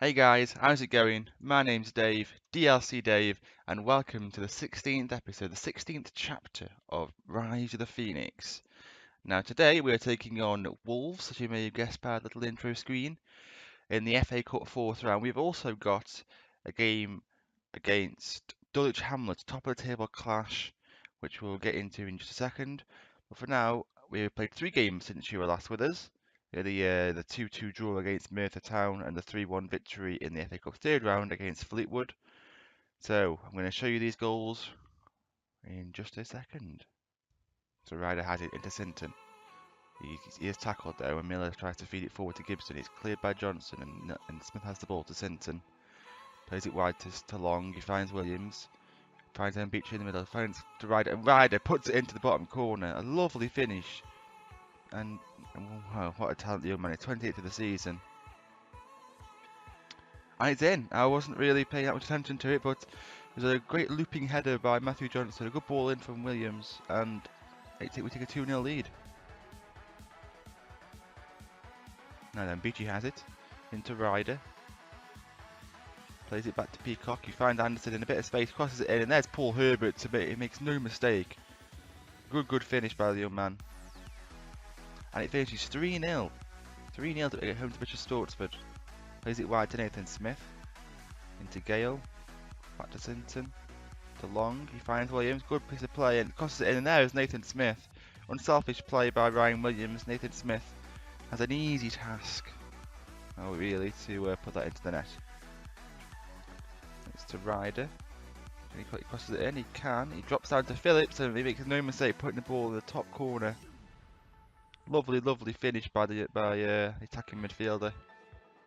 Hey guys, how's it going? My name's Dave, DLC Dave, and welcome to the 16th episode, the 16th chapter of Rise of the Phoenix. Now today we are taking on Wolves, as you may have guessed by the little intro screen, in the FA Cup 4th round. We've also got a game against Dulwich Hamlet, top of the table clash, which we'll get into in just a second. But for now, we've played 3 games since you were last with us. The 2-2 draw against Merthyr Town and the 3-1 victory in the FA Cup 3rd round against Fleetwood. So I'm going to show you these goals in just a second. So Ryder has it into Sinton. He is tackled though, and Miller tries to feed it forward to Gibson. It's cleared by Johnson, and Smith has the ball to Sinton. Plays it wide to Long. He finds Williams. Finds Beach in the middle. Finds to Ryder, and Ryder puts it into the bottom corner. A lovely finish. And wow, what a talented young man. It's 28th of the season. And it's in. I wasn't really paying that much attention to it, but there's a great looping header by Matthew Johnson. A good ball in from Williams, and we take a 2-0 lead. Now then, Beachy has it. Into Ryder. Plays it back to Peacock. He finds Anderson in a bit of space, crosses it in, and there's Paul Herbert to make. He makes no mistake. Good finish by the young man. And it finishes 3-0. 3-0 to get home to Bishop Stortsford. Plays it wide to Nathan Smith. Into Gale. Back to Sinton. To Long. He finds Williams. Good piece of play and crosses it in, and there is Nathan Smith. Unselfish play by Ryan Williams. Nathan Smith has an easy task. Oh, really, to put that into the net. It's to Ryder. He crosses it in, he can. He drops down to Phillips and he makes no mistake putting the ball in the top corner. Lovely finish by the attacking midfielder.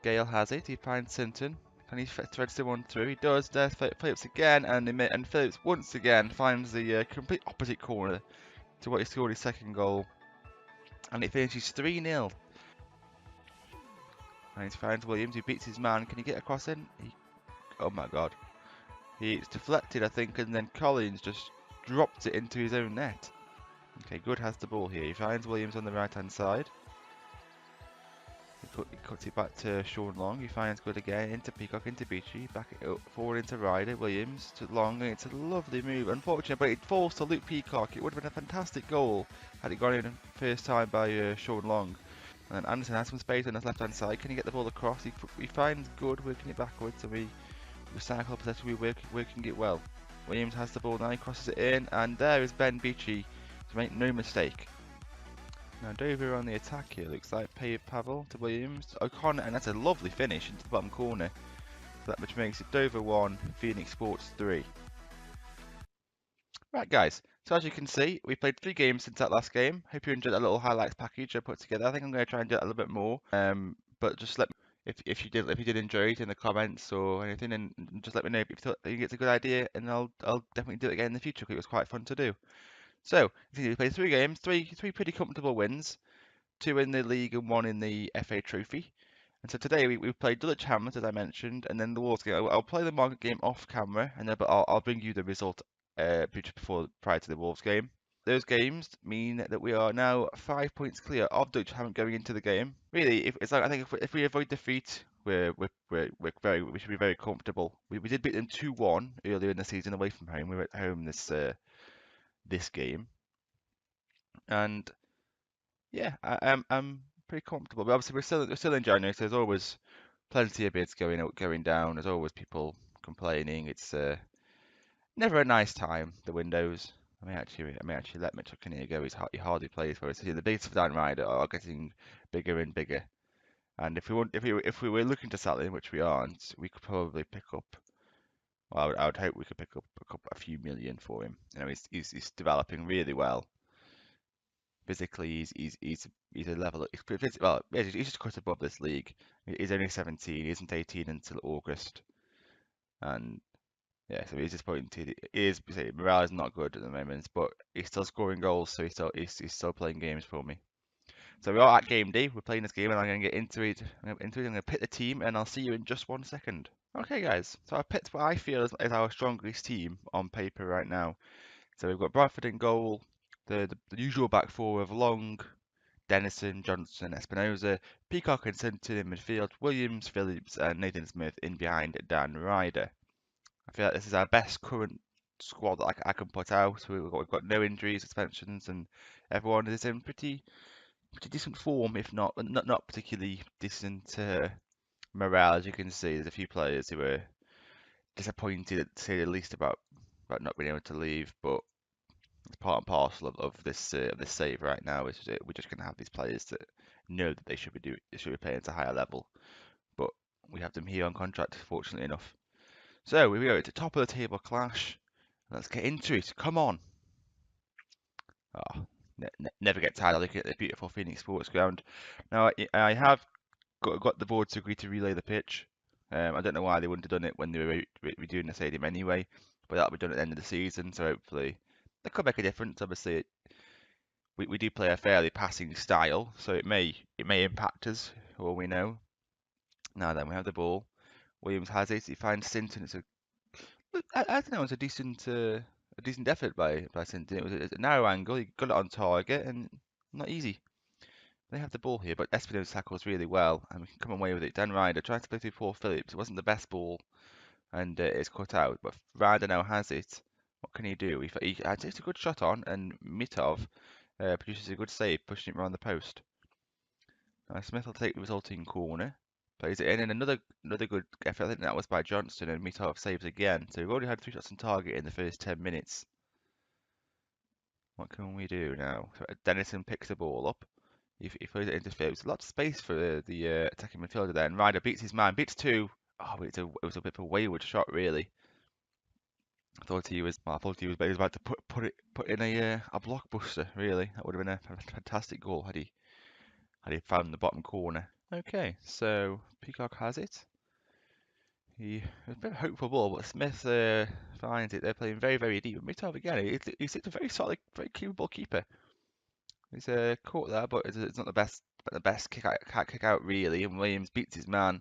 Gale has it, he finds Sinton. Can he thread someone through? He does. There's Phillips again, and Phillips once again finds the complete opposite corner to what he scored his second goal. And it finishes 3-0. And he finds Williams, he beats his man. Can he get across in? Oh my god. It's deflected, I think, and then Collins just dropped it into his own net. Okay, Good has the ball here. He finds Williams on the right-hand side. He cuts it back to Sean Long. He finds Good again, into Peacock, into Beachy, back it up, forward into Ryder, Williams to Long, and it's a lovely move. Unfortunate, but it falls to Luke Peacock. It would have been a fantastic goal had it gone in first time by Sean Long. And then Anderson has some space on his left-hand side. Can he get the ball across? He finds Good, working it backwards, so we cycle possession, we're working it well. Williams has the ball now, he crosses it in, and there is Ben Beachy to make no mistake. Now Dover on the attack here, looks like Pavel to Williams, O'Connor, and that's a lovely finish into the bottom corner. So that which makes it Dover 1, Phoenix Sports 3. Right guys, so as you can see, we played 3 games since that last game. Hope you enjoyed that little highlights package I put together. I think I'm going to try and do that a little bit more, but just let me if you did enjoy it in the comments or anything, and just let me know if you thought it's a good idea, and I'll definitely do it again in the future because it was quite fun to do. So we played 3 games, three pretty comfortable wins, 2 in the league and 1 in the FA Trophy. And so today we played Dulwich Hamlet, as I mentioned, and then the Wolves game. I'll play the market game off camera, and then but I'll bring you the result prior to the Wolves game. Those games mean that we are now 5 points clear of Dulwich Hamlet going into the game. Really, it's like I think if we avoid defeat, we should be very comfortable. We did beat them 2-1 earlier in the season away from home. We were at home this game, and yeah, I'm pretty comfortable. But obviously we're still in January, so there's always plenty of bids going up, going down. There's always people complaining. It's never a nice time. The windows. I may actually let Mitchell Kinnear go. He hardly plays for us. The bids for Dan Ryder are getting bigger and bigger. And if we were looking to sell him, which we aren't, we could probably pick up. Well, I would hope we could pick up a few million for him. You know, he's developing really well. Physically, he's a level. Well, he's just cut above this league. He's only 17. He isn't 18 until August, and yeah, so he's disappointed. Morale is not good at the moment, but he's still scoring goals, so he's still playing games for me. So we are at game day. We're playing this game, and I'm going to get into it. I'm going to pick the team, and I'll see you in just 1 second. Okay, guys. So I picked what I feel is our strongest team on paper right now. So we've got Bradford in goal, the usual back four of Long, Dennison, Johnson, Espinoza, Peacock and Sinton in midfield, Williams, Phillips, and Nathan Smith in behind Dan Ryder. I feel like this is our best current squad that I can put out. We've got no injuries, suspensions, and everyone is in pretty decent form, if not particularly decent morale. As you can see, there's a few players who are disappointed, to say the least, about not being able to leave, but it's part and parcel of this save right now. Is we're just going to have these players that know that they should be playing at a higher level, but we have them here on contract, fortunately enough. So here we go. It's a top of the table clash. Let's get into it. Come on. Oh, never get tired of looking at the beautiful Phoenix Sports Ground. Now I have got the board to agree to relay the pitch. I don't know why they wouldn't have done it when they were redoing the stadium anyway, but that'll be done at the end of the season, so hopefully that could make a difference. Obviously, we do play a fairly passing style, so it may impact us, for all we know. Now then, we have the ball. Williams has it. He finds Sinton. I don't know. It's a decent effort by Sinton. It was a narrow angle. He got it on target and not easy. They have the ball here, but Espinosa tackles really well, and we can come away with it. Dan Ryder tries to play through Paul Phillips. It wasn't the best ball, and it's cut out. But Ryder now has it. What can he do? He takes a good shot on, and Mitov produces a good save, pushing it around the post. Smith will take the resulting corner, plays it in, and another good effort. I think that was by Johnston, and Mitov saves again. So we've already had 3 shots on target in the first 10 minutes. What can we do now? So Dennison picks the ball up. He throws it into Phillips. A lot of space for the attacking midfielder there, and Ryder beats his man, beats 2. Oh, but it was a bit of a wayward shot, really. I thought he was about to put in a blockbuster. Really, that would have been a fantastic goal had he found the bottom corner. Okay, so Peacock has it. He was a bit hopeful ball, but Smith finds it. They're playing very deep. Mitov again. He's a very solid, very capable keeper. He's caught there, but it's not the best kick out really. And Williams beats his man.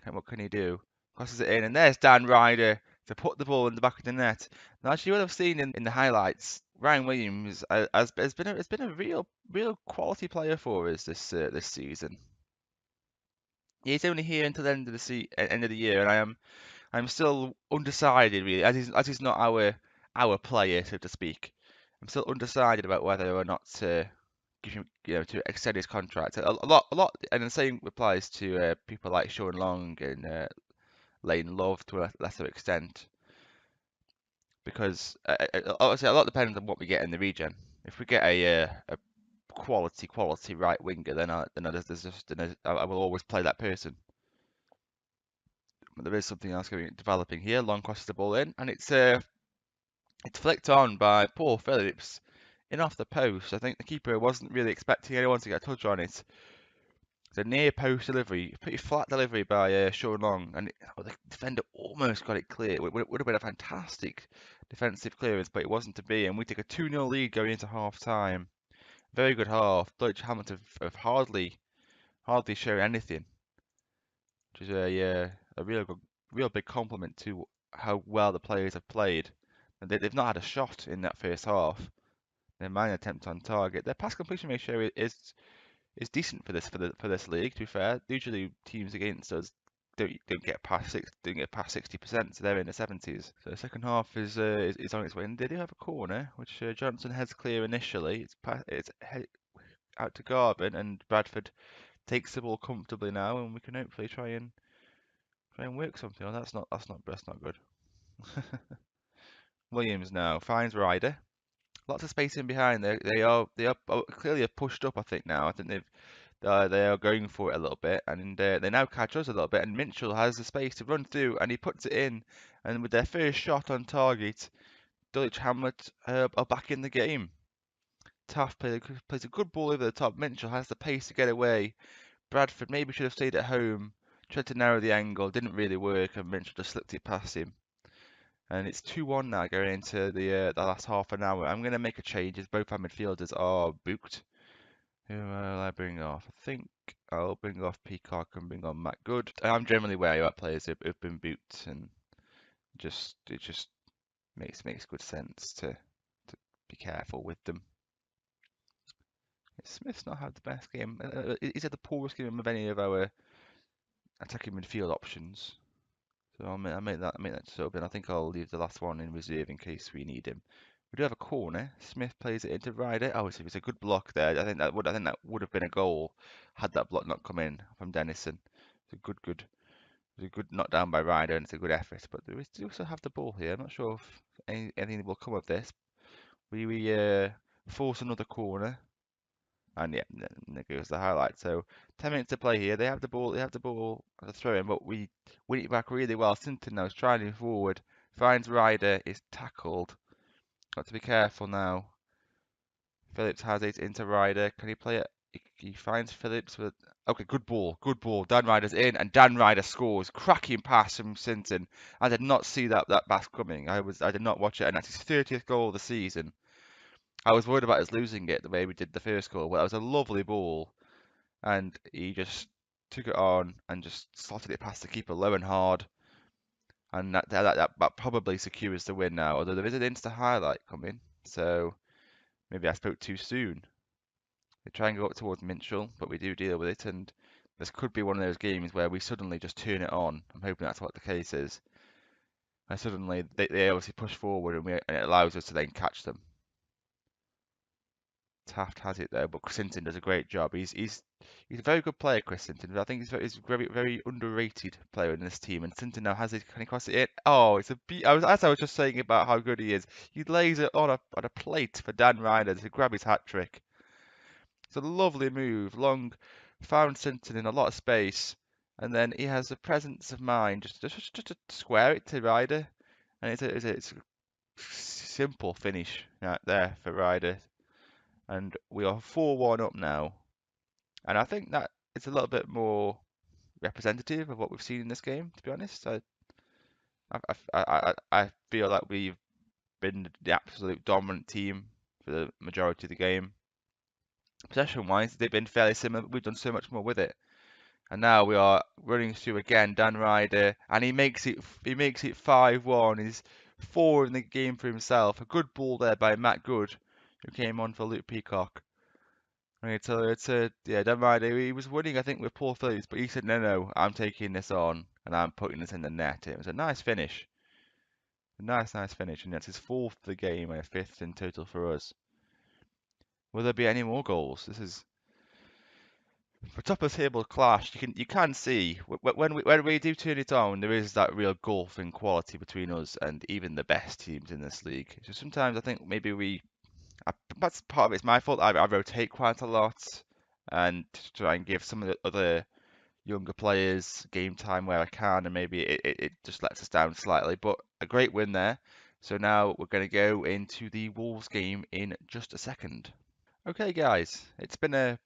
What can he do? Crosses it in, and there's Dan Ryder to put the ball in the back of the net. Now, as you would have seen in the highlights, Ryan Williams has been a real quality player for us this season. He's only here until the end of the year, and I'm still undecided really, as he's not our player, so to speak. I'm still undecided about whether or not to give him, to extend his contract. A lot, and the same applies to people like Sean Long and Lane Love to a lesser extent, because obviously a lot depends on what we get in the region. If we get a quality right winger, then I will always play that person. But there is something else developing here. Long crosses the ball in, and it's flicked on by Paul Phillips in off the post. I think the keeper wasn't really expecting anyone to get a touch on it. It's a near post delivery, pretty flat delivery by Sean Long, and the defender almost got it clear. It would have been a fantastic defensive clearance, but it wasn't to be, and we take a 2-0 lead going into half time. Very good half. Dulwich Hamlet have hardly shown anything, which is a real big compliment to how well the players have played. And they've not had a shot in that first half. Their minor attempt on target. Their pass completion ratio is decent for this league. To be fair, usually teams against us don't get past 60%, so they're in the 70s. So the second half is on its way, and they do have a corner, which Johnson heads clear initially. It's out to Garvin, and Bradford takes the ball comfortably now, and we can hopefully try and work something. Oh, that's not good. Williams now finds Ryder. Lots of space in behind. They are clearly pushed up. I think now. I think they are going for it a little bit, and they now catch us a little bit. And Minchell has the space to run through, and he puts it in. And with their first shot on target, Dulwich Hamlet are back in the game. Taft plays a good ball over the top. Minchell has the pace to get away. Bradford maybe should have stayed at home. Tried to narrow the angle, didn't really work, and Minchell just slipped it past him. And it's 2-1 now going into the last half an hour. I'm going to make a change as both our midfielders are booked. Who will I bring off? I think I'll bring off Peacock and bring on Matt Good. I'm generally wary about players who've been booked, and it just makes good sense to be careful with them. Smith's not had the best game. He's had the poorest game of any of our attacking midfield options. So I'll make that sub, and I think I'll leave the last one in reserve in case we need him. We do have a corner. Smith plays it into Ryder. Oh, it's a good block there. I think that would have been a goal had that block not come in from Dennison. It's a good knockdown by Ryder, and it's a good effort. But we still also have the ball here. I'm not sure if anything will come of this. We force another corner. And yeah, there goes the highlight. So 10 minutes to play here. They have the ball. They have the ball at the throw in, but we win it back really well. Sinton now is trying forward. Finds Ryder. Is tackled. Got to be careful now. Phillips has it into Ryder. Can he play it? He finds Phillips with. Okay, good ball. Good ball. Dan Ryder's in, and Dan Ryder scores. Cracking pass from Sinton. I did not see that pass coming. I did not watch it, and that's his 30th goal of the season. I was worried about us losing it the way we did the first goal. Well, that was a lovely ball. And he just took it on and just slotted it past the keeper low and hard, and that probably secures the win now. Although there is an Insta highlight coming, so maybe I spoke too soon. They try and go up towards Minchell, but we do deal with it, and this could be one of those games where we suddenly just turn it on. I'm hoping that's what the case is. And suddenly they obviously push forward, and it allows us to then catch them. Taft has it there, but Christensen does a great job. He's a very good player, Christensen. I think he's a very underrated player in this team. And Sinton now has it. Can he cross it in? Oh, it's a as I was just saying about how good he is. He lays it on a plate for Dan Ryder to grab his hat trick. It's a lovely move. Long found Sinton in a lot of space, and then he has the presence of mind just to square it to Ryder, and it's a simple finish right there for Ryder. And we are 4-1 up now. And I think that it's a little bit more representative of what we've seen in this game, to be honest. I feel like we've been the absolute dominant team for the majority of the game. Possession-wise, they've been fairly similar, but we've done so much more with it. And now we are running through again, Dan Ryder, and he makes it 5-1. He's 4 in the game for himself. A good ball there by Matt Good, who came on for Luke Peacock. Yeah, Dan Ryder, he was winning, I think, with Paul Phillips, but he said, no, I'm taking this on, and I'm putting this in the net. It was a nice finish. A nice finish, and that's his 4th of the game and a 5th in total for us. Will there be any more goals? This is for top of table clash. You can see when we do turn it on, there is that real gulf in quality between us and even the best teams in this league. So sometimes I think maybe that's part of it's my fault. I rotate quite a lot and to try and give some of the other younger players game time where I can, and maybe it just lets us down slightly. But a great win there. So now we're going to go into the Wolves game in just a second. Okay, guys, it's been a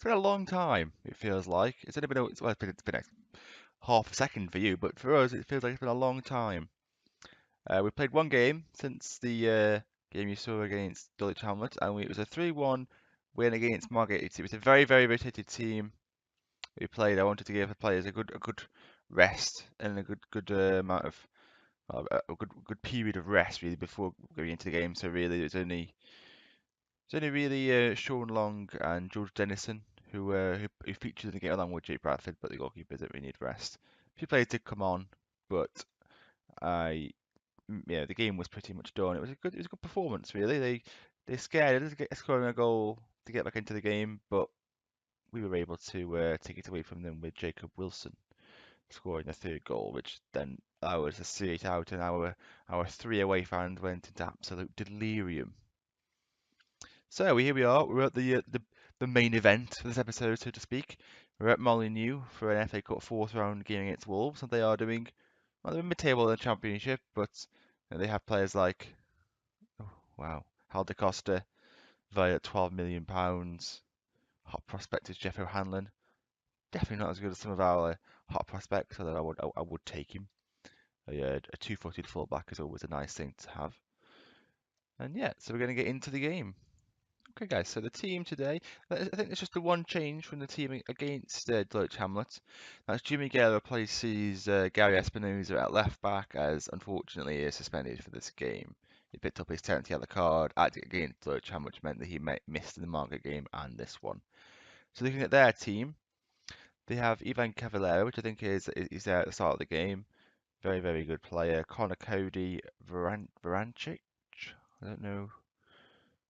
long time. It feels like it's only been it's been a half a second for you, but for us it feels like it's been a long time. We played one game since the game you saw against Dulwich Hamlet, and it was a 3-1 win against Margate. It was a very rotated team we played. I wanted to give the players a good rest and a good amount of a good period of rest really before going into the game. So really, it's only really Sean Long and George Dennison who featured in the game along with Jake Bradford, but the goalkeepers don't really need rest. A few players did come on, but I yeah, the game was pretty much done. It was a good performance really. They scared us scoring a goal to get back into the game, but we were able to take it away from them with Jacob Wilson scoring the 3rd goal, which then allowed us to see it out, and our 3 away fans went into absolute delirium. So here we are. We're at the main event for this episode, so to speak. We're at Molineux for an FA Cup 4th round game against Wolves, and they are doing well. They're mid-table in the Championship, but they have players like wow, Hal de Costa, valued at £12 million. Hot prospect is Jeff O'Hanlon. Definitely not as good as some of our hot prospects, although I would take him. A 2-footed fullback is always a nice thing to have. And yeah, so we're going to get into the game. Okay, guys, so the team today, I think it's just the one change from the team against Dulwich Hamlet. That's Jimmy Gale replaces Gary Espinosa at left back, as unfortunately he is suspended for this game. He picked up his 10th yellow card against Dulwich Hamlet, which meant that he missed the market game and this one. So looking at their team, they have Ivan Cavallero, which I think is there at the start of the game. Very, very good player. Connor Cody Varancic. I don't know.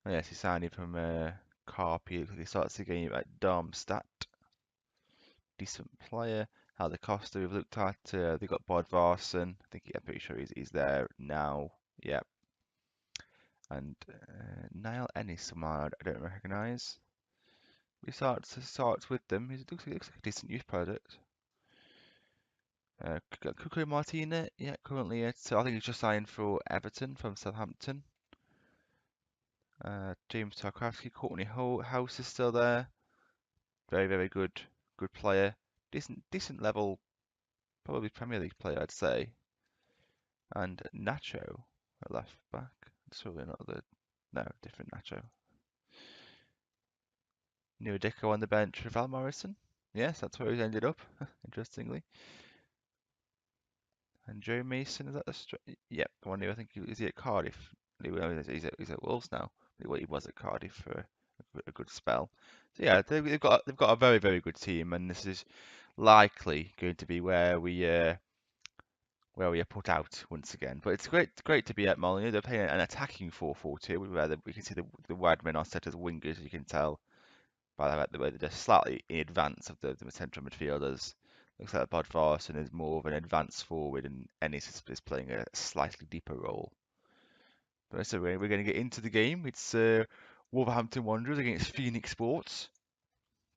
Oh, yes, he signed him from Carpi because he starts the game at Darmstadt. Decent player. Halder Costa, we've looked at. They got Bod Varson. I'm pretty sure he's there now. Yep. And Niall Ennis, someone I don't recognise. We start with them. He looks like a decent youth product. Cuco Martina, yeah, currently so I think he's just signed for Everton from Southampton. James Tarkowski, Courtney House is still there. Very, very good player. Decent level, probably Premier League player, I'd say. And Nacho at left back. It's really not different Nacho. New Dicko on the bench for Val Morrison. Yes, that's where he's ended up, interestingly. And Joe Mason, is that the yep, one I think is he at Cardiff? He's at Wolves now. He was at Cardiff for a good spell. So yeah, they've got a very, very good team, and this is likely going to be where we are put out once again. But it's great to be at Molineux. They're playing an attacking 4-4-2, where we can see the wide men are set as wingers. You can tell by the way they're just slightly in advance of the central midfielders. Looks like Bod Varson is more of an advanced forward, and Ennis is playing a slightly deeper role. But so we're going to get into the game. It's Wolverhampton Wanderers against Phoenix Sports.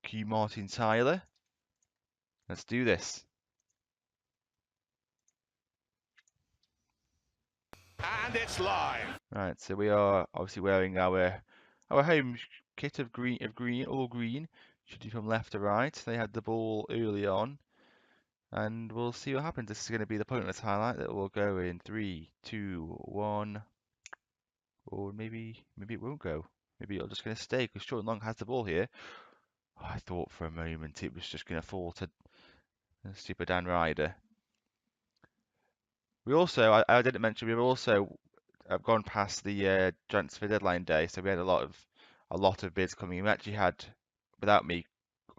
Q Martin Tyler. Let's do this. And it's live. Right, so we are obviously wearing our home kit of all green. Should be from left to right. They had the ball early on. And we'll see what happens. This is going to be the pointless highlight that will go in 3, 2, 1. Or maybe it won't go. Maybe it'll just going to stay because Short and Long has the ball here. Oh, I thought for a moment it was just going to fall to Super Dan Ryder. We also, I didn't mention, we've also gone past the transfer deadline day, so we had a lot of bids coming in. We actually had, without me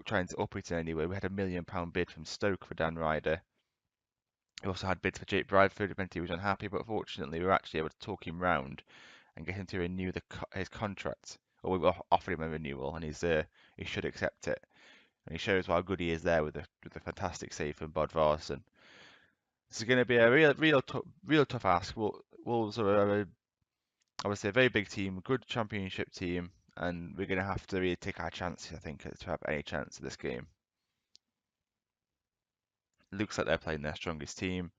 trying to up it in any way, we had a £1 million bid from Stoke for Dan Ryder. We also had bids for Jake Bradford. It meant he was unhappy, but fortunately we were actually able to talk him round and get him to renew his contract. Or we offered him a renewal, and he should accept it. And he shows how good he is there with the fantastic save from Bod Varson. This is going to be a real tough ask. Wolves are obviously a very big team, good championship team, and we're going to have to really take our chances, I think, to have any chance of this game. Looks like they're playing their strongest team.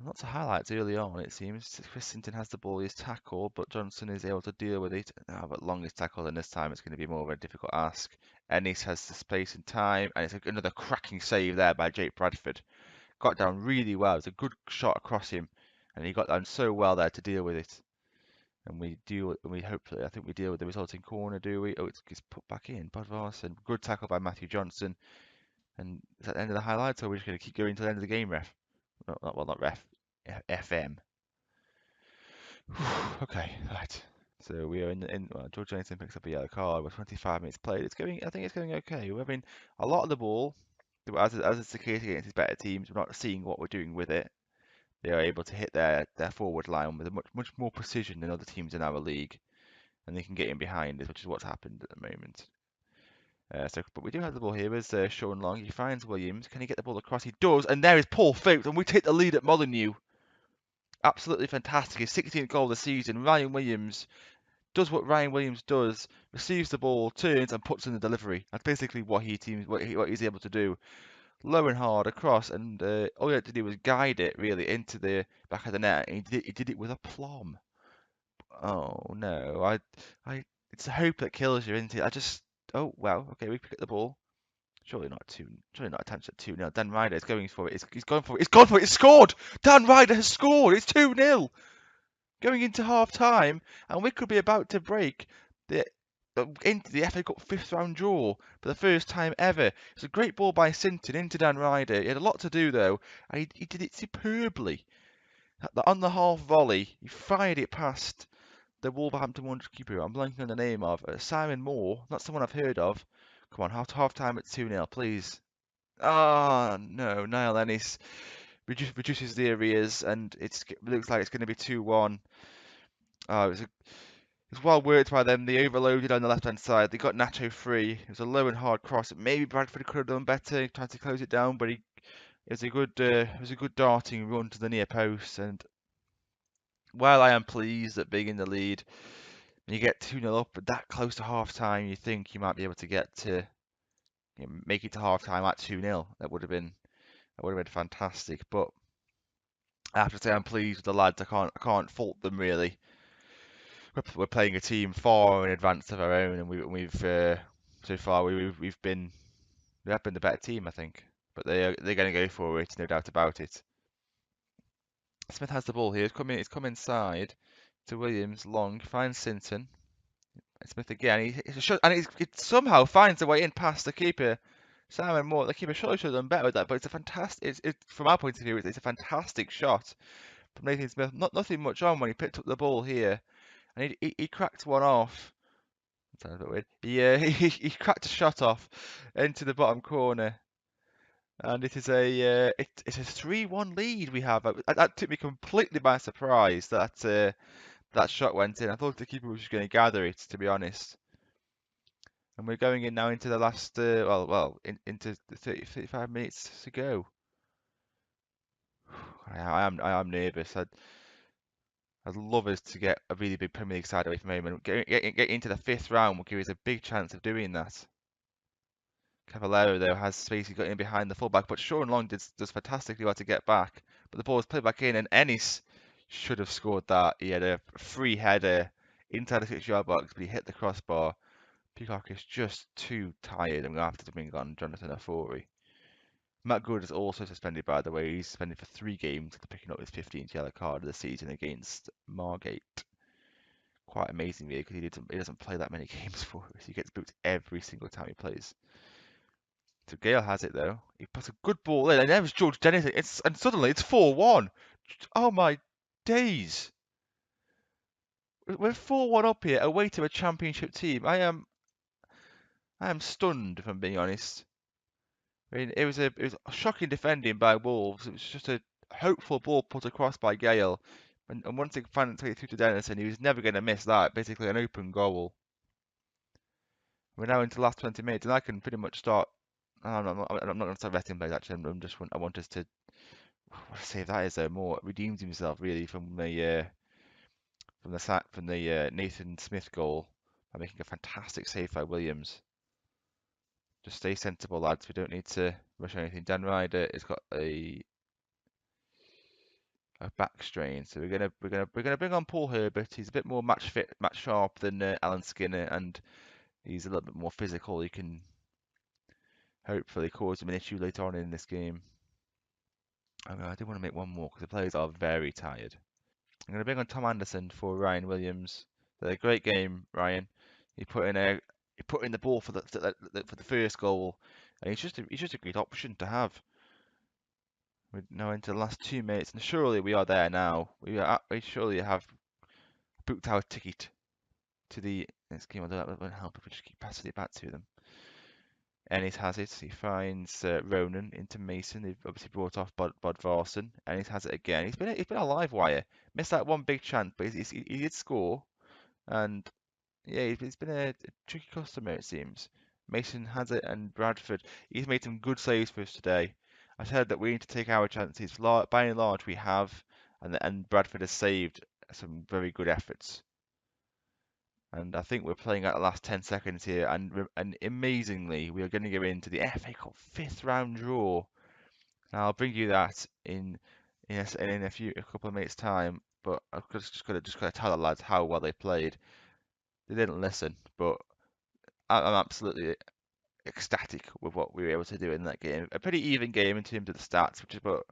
Lots of highlights early on, it seems. Christensen has the ball, he's tackled, but Johnson is able to deal with it. But Long is tackled, and this time it's going to be more of a difficult ask. Ennis has the space and time, and it's another cracking save there by Jake Bradford. Got down really well. It's a good shot across him, and he got down so well there to deal with it. And hopefully, I think we deal with the resulting corner, do we? Oh, it's put back in. Bod Varson. Good tackle by Matthew Johnson. And is that the end of the highlights, or are we just going to keep going to the end of the game, ref? Not ref. FM. Okay, right. So we are well, George Jensen picks up a yellow card with 25 minutes played. I think it's going okay. We're having a lot of the ball. As is the case against these better teams, we're not seeing what we're doing with it. They are able to hit their forward line with much more precision than other teams in our league, and they can get in behind us, which is what's happened at the moment. But we do have the ball here. Is Sean Long? He finds Williams. Can he get the ball across? He does, and there is Paul Foakes, and we take the lead at Molineux. Absolutely fantastic. His 16th goal of the season. Ryan Williams does what Ryan Williams does, receives the ball, turns, and puts in the delivery. That's basically what he's able to do. Low and hard across, and all he had to do was guide it really into the back of the net. And he did it with aplomb. Oh no, it's the hope that kills you, isn't it? Oh well, okay, we pick up the ball. Surely not attempts at 2-0. Dan Ryder is going for it. He's gone for it. He's gone for it. It's scored. Dan Ryder has scored. It's 2-0. Going into half time, and we could be about to break into the FA Cup 5th round draw for the first time ever. It's a great ball by Sinton into Dan Ryder. He had a lot to do though, and he did it superbly. On the half volley, he fired it past the Wolverhampton Wanderers keeper. I'm blanking on the name of Simon Moore, not someone I've heard of. Come on, half time at 2-0, please. Ah, no, Niall Ennis reduces the arrears, and it looks like it's going to be 2-1. Oh, it's well worked by them. They overloaded on the left-hand side. They got Nacho free. It was a low and hard cross. Maybe Bradford could have done better, tried to close it down, but it was a good darting run to the near post. And while I am pleased at being in the lead, when you get 2-0 up, but that close to half time, you think you might be able to get to make it to half time at 2-0. That would have been fantastic. But I have to say I'm pleased with the lads. I can't fault them really. We're playing a team far in advance of our own, and we've so far we have been the better team, I think. But they're going to go for it, no doubt about it. Smith has the ball here. It's come inside to Williams. Long finds Sinton. Smith again. He somehow finds a way in past the keeper. Simon Moore, the keeper surely should have done better with that, but it's a fantastic. From our point of view, it's a fantastic shot from Nathan Smith. Nothing much on when he picked up the ball here, and he cracked one off. Sounds a bit weird. He cracked a shot off into the bottom corner, and it is it's a 3-1 lead we have. That took me completely by surprise that shot went in. I thought the keeper was just going to gather it, to be honest. And we're going in now into the last into the 35 minutes to go. I am nervous. I'd love us to get a really big Premier League side away from home, and get into the 5th round will give us a big chance of doing that. Cavallero, though, has space. He got in behind the fullback, but Sean Long does fantastically well to get back. But the ball was played back in, and Ennis should have scored that. He had a free header inside the 6-yard box, but he hit the crossbar. Peacock is just too tired. I'm going to have to bring on Jonathan Afori. Matt Good is also suspended, by the way. He's suspended for 3 games after picking up his 15th yellow card of the season against Margate. Quite amazing, really, because he doesn't play that many games for us. He gets booked every single time he plays. So Gale has it though. He puts a good ball in, and there's George Dennis. And suddenly it's 4-1. Oh my days! We're 4-1 up here, away to a championship team. I am stunned, if I'm being honest. I mean, it was a shocking defending by Wolves. It was just a hopeful ball put across by Gale, and once it finally took it through to Dennison, he was never going to miss that. Basically, an open goal. We're now into the last 20 minutes, and I can pretty much start. I'm not going to start betting plays actually. I want us to see if that is more redeemed himself really from the Nathan Smith goal by making a fantastic save by Williams. Just stay sensible, lads. We don't need to rush anything. Dan Ryder has got a back strain, so we're gonna bring on Paul Herbert. He's a bit more match fit, match sharp than Alan Skinner, and he's a little bit more physical. He can hopefully cause him an issue later on in this game. I do want to make one more because the players are very tired. I'm going to bring on Tom Anderson for Ryan Williams. A great game, Ryan. He put in the ball for the first goal, and he's just a great option to have. We're now into the last 2 minutes, and surely we are there now. We surely have booked our ticket to the next game. Although that won't help if we just keep passing it back to them. Ennis has it. He finds Ronan into Mason. They've obviously brought off Bodvarsson. Ennis has it again. He's been a live wire. Missed that one big chance, but he did score. And yeah, he's been a tricky customer, it seems. Mason has it, and Bradford. He's made some good saves for us today. I said that we need to take our chances. By and large, we have, and Bradford has saved some very good efforts. And I think we're playing at the last 10 seconds here, and amazingly, we are going to go into the FA Cup 5th round draw. Now I'll bring you that in a couple of minutes' time. But I've just got to tell the lads how well they played. They didn't listen, but I'm absolutely ecstatic with what we were able to do in that game. A pretty even game in terms of the stats, but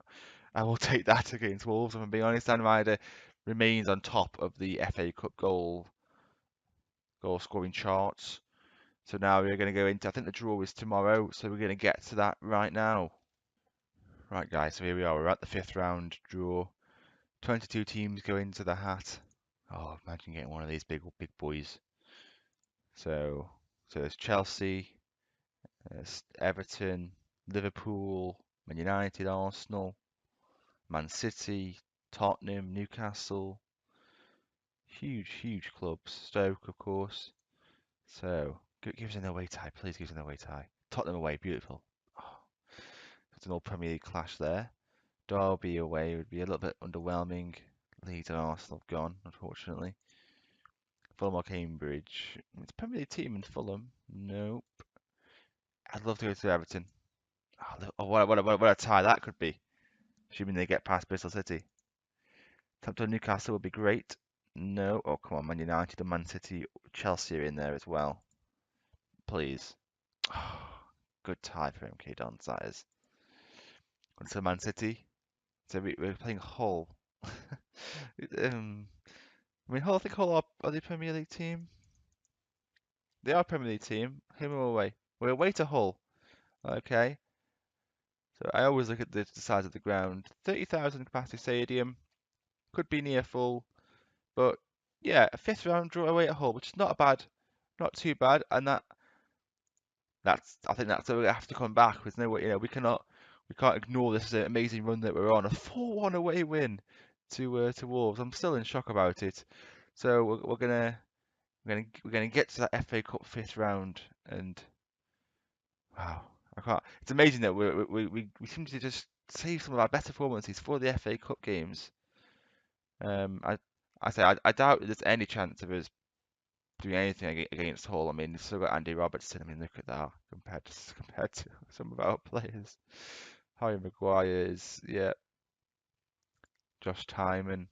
I will take that against Wolves. If I'm being honest, Dan Ryder remains on top of the FA Cup goal scoring charts. So now we're going to go into, I think the draw is tomorrow, so we're going to get to that right now. Right guys, so here we are, we're at the 5th round draw. 22 teams go into the hat. Oh, imagine getting one of these big boys. So there's Chelsea, there's Everton, Liverpool, Man United, Arsenal, Man City, Tottenham, Newcastle. Huge clubs. Stoke, of course. So give us an away tie, please. Give us an away tie. Tottenham away, beautiful. Oh, it's an old Premier League clash there. Derby away would be a little bit underwhelming. Leeds and Arsenal have gone, unfortunately. Fulham or Cambridge. It's a Premier League team in Fulham. Nope. I'd love to go to Everton. Oh, what a tie that could be. Assuming they get past Bristol City. Southampton Newcastle would be great. No. Oh, come on. Man United and Man City. Chelsea are in there as well. Please. Oh, good tie for MK Dons, that is. On to Man City. So we're playing Hull. I mean, Hull, I think Hull are they a Premier League team? They are a Premier League team. Home or away? We're away to Hull. Okay. So I always look at the size of the ground. 30,000 capacity stadium. Could be near full. But yeah, a fifth round draw away at Hull, which is not too bad. And I think that's where we have to come back. There's no way, we can't ignore this amazing run that we're on. A 4-1 away win to Wolves. I'm still in shock about it. So we're gonna get to that FA Cup fifth round, and wow, I can't. It's amazing that we seem to just save some of our better performances for the FA Cup games. I doubt there's any chance of us doing anything against Hull. I mean, we've still got Andy Robertson. I mean, look at that compared to some of our players. Harry Maguire's, yeah, Josh Tyman,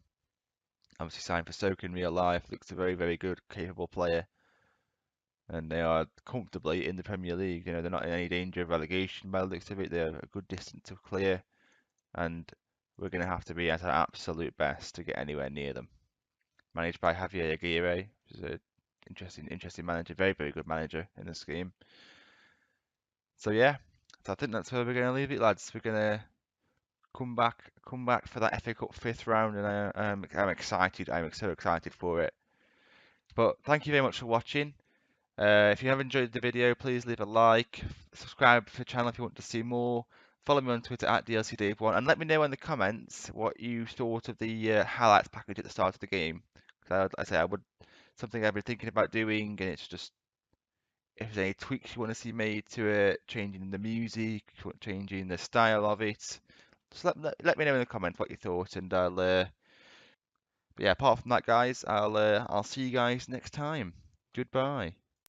obviously signed for Stoke in real life. Looks a very good, capable player. And they are comfortably in the Premier League. They're not in any danger of relegation by the looks of it. They're a good distance to clear, and we're going to have to be at our absolute best to get anywhere near them. Managed by Javier Aguirre, which is a interesting manager, very good manager in this game. So yeah, so I think that's where we're going to leave it, lads. We're going to come back for that FA Cup fifth round, and I'm excited. I'm so excited for it. But thank you very much for watching. If you have enjoyed the video, please leave a like, subscribe to the channel if you want to see more. Follow me on Twitter at DLCDave1, and let me know in the comments what you thought of the highlights package at the start of the game. Because I would something I've been thinking about doing, and it's just if there's any tweaks you want to see made to it, changing the music, changing the style of it, just let me know in the comments what you thought, and but yeah, apart from that, guys, I'll see you guys next time. Goodbye.